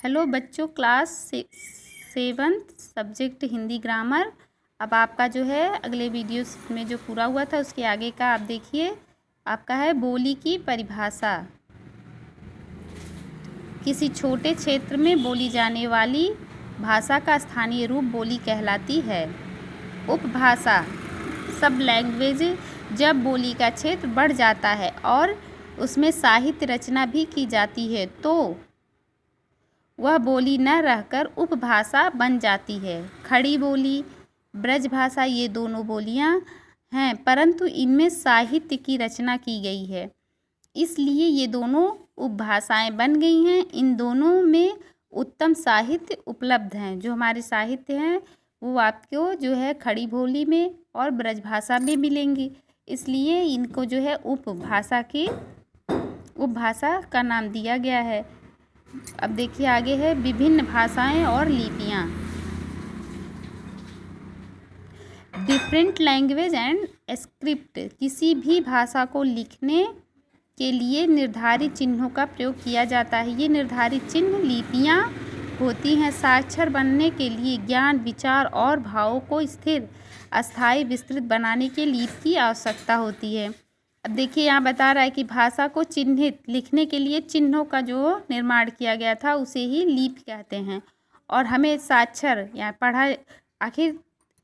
Hello बच्चों, class 7 subject Hindi grammar. अब आपका जो है अगले वीडियो में जो पूरा हुआ था उसके आगे का आप देखिए। आपका है बोली की परिभाषा। किसी छोटे क्षेत्र में बोली जाने वाली भाषा का स्थानीय रूप बोली कहलाती है। उपभाषा सब लैंग्वेज जब बोली का क्षेत्र बढ़ जाता है और उसमें साहित्य रचना भी की जाती है तो वह बोली न रहकर उपभाषा बन जाती है। खड़ी बोली, ब्रजभाषा ये दोनों बोलियां हैं, परंतु इनमें साहित्य की रचना की गई है, इसलिए ये दोनों उपभाषाएं बन गई हैं। इन दोनों में उत्तम साहित्य उपलब्ध हैं। जो हमारे साहित्य हैं वो आपको जो है खड़ी बोली में और ब्रजभाषा में मिलेंगी, इसलिए इनको जो है उपभाषा का नाम दिया गया है। अब देखिए आगे है विभिन्न भाषाएं और लिपियां। Different language and script. किसी भी भाषा को लिखने के लिए निर्धारित चिन्हों का प्रयोग किया जाता है। ये निर्धारित चिन्ह लिपियां होती हैं। साक्षर बनने के लिए ज्ञान, विचार और भावों को स्थिर, अस्थायी, विस्तृत बनाने के लिपि की आवश्यकता होती है। अब देखिए यहाँ बता रहा है कि भाषा को चिन्हित लिखने के लिए चिन्हों का जो निर्माण किया गया था उसे ही लिपि कहते हैं। और हमें साक्षर या पढ़ा, आखिर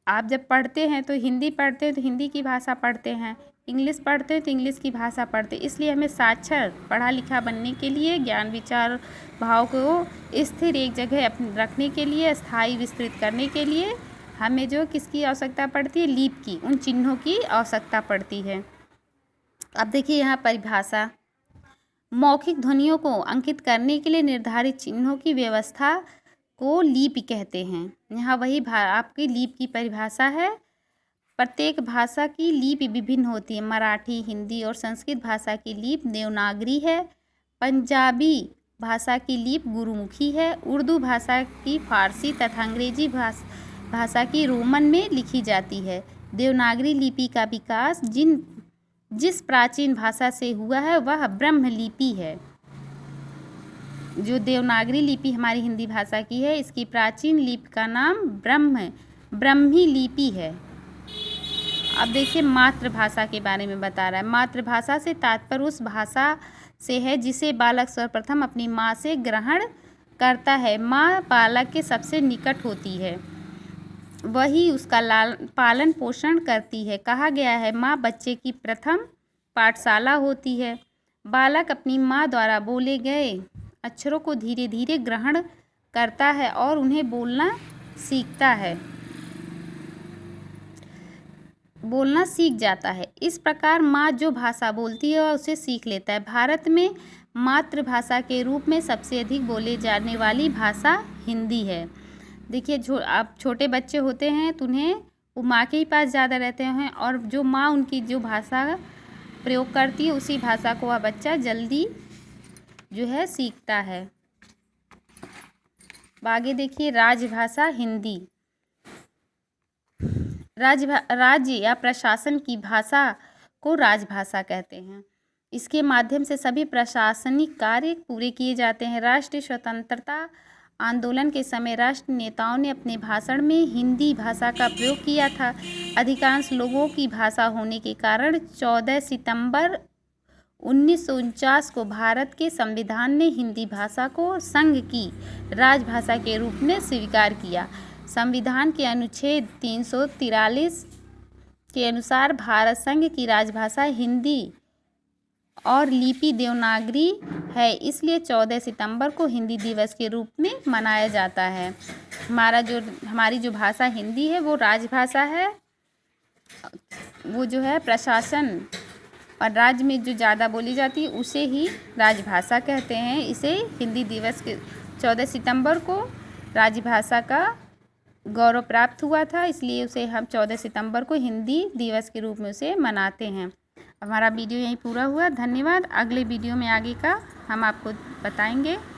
आप जब पढ़ते हैं तो हिंदी पढ़ते हैं तो हिंदी की भाषा पढ़ते हैं, इंग्लिश पढ़ते हैं तो इंग्लिश की भाषा पढ़ते हैं। इसलिए हमें साक्षर पढ़ा लिखा बनने के लिए, ज्ञान, विचार, भाव को स्थिर एक जगह रखने के लिए, स्थायी, विस्तृत करने के लिए हमें जो किसकी आवश्यकता पड़ती है, लिपि की, उन चिन्हों की आवश्यकता पड़ती है। अब देखिए यहाँ परिभाषा। मौखिक ध्वनियों को अंकित करने के लिए निर्धारित चिन्हों की व्यवस्था को लिपि कहते हैं। यहाँ वही आपकी लिपि की परिभाषा है। प्रत्येक भाषा की लिपि विभिन्न होती है। मराठी, हिंदी और संस्कृत भाषा की लिपि देवनागरी है। पंजाबी भाषा की लिपि गुरुमुखी है। उर्दू भाषा की फारसी तथा अंग्रेजी भाषा की रोमन में लिखी जाती है। देवनागरी लिपि का विकास जिस प्राचीन भाषा से हुआ है वह ब्रह्म लिपि है। जो देवनागरी लिपि हमारी हिंदी भाषा की है, इसकी प्राचीन लिपि का नाम ब्रह्मी लिपि है। अब देखिए मातृभाषा के बारे में बता रहा है। मातृभाषा से तात्पर्य उस भाषा से है जिसे बालक सर्वप्रथम अपनी माँ से ग्रहण करता है। माँ बालक के सबसे निकट होती है, वही उसका पालन पोषण करती है। कहा गया है माँ बच्चे की प्रथम पाठशाला होती है। बालक अपनी माँ द्वारा बोले गए अक्षरों को धीरे धीरे ग्रहण करता है और उन्हें बोलना सीख जाता है। इस प्रकार माँ जो भाषा बोलती है वह उसे सीख लेता है। भारत में मातृभाषा के रूप में सबसे अधिक बोले जाने वाली भाषा हिंदी है। देखिए आप छोटे बच्चे होते हैं तो उन्हें वो माँ के ही पास ज़्यादा रहते हैं और जो माँ उनकी जो भाषा प्रयोग करती है उसी भाषा को वह बच्चा जल्दी जो है सीखता है। आगे देखिए राजभाषा हिंदी। राज्य या प्रशासन की भाषा को राजभाषा कहते हैं। इसके माध्यम से सभी प्रशासनिक कार्य पूरे किए जाते हैं। राष्ट्रीय स्वतंत्रता आंदोलन के समय राष्ट्र नेताओं ने अपने भाषण में हिंदी भाषा का प्रयोग किया था। अधिकांश लोगों की भाषा होने के कारण 14 सितंबर 1949 को भारत के संविधान ने हिंदी भाषा को संघ की राजभाषा के रूप में स्वीकार किया। संविधान के अनुच्छेद 343 के अनुसार भारत संघ की राजभाषा हिंदी और लिपि देवनागरी है, इसलिए 14 सितंबर को हिंदी दिवस के रूप में मनाया जाता है। हमारी जो भाषा हिंदी है वो राजभाषा है। वो जो है प्रशासन और राज्य में जो ज़्यादा बोली जाती है उसे ही राजभाषा कहते हैं। इसे हिंदी दिवस के 14 सितंबर को राजभाषा का गौरव प्राप्त हुआ था, इसलिए उसे हम 14 सितंबर को हिंदी दिवस के रूप में उसे मनाते हैं। हमारा वीडियो यहीं पूरा हुआ। धन्यवाद। अगले वीडियो में आगे का हम आपको बताएंगे।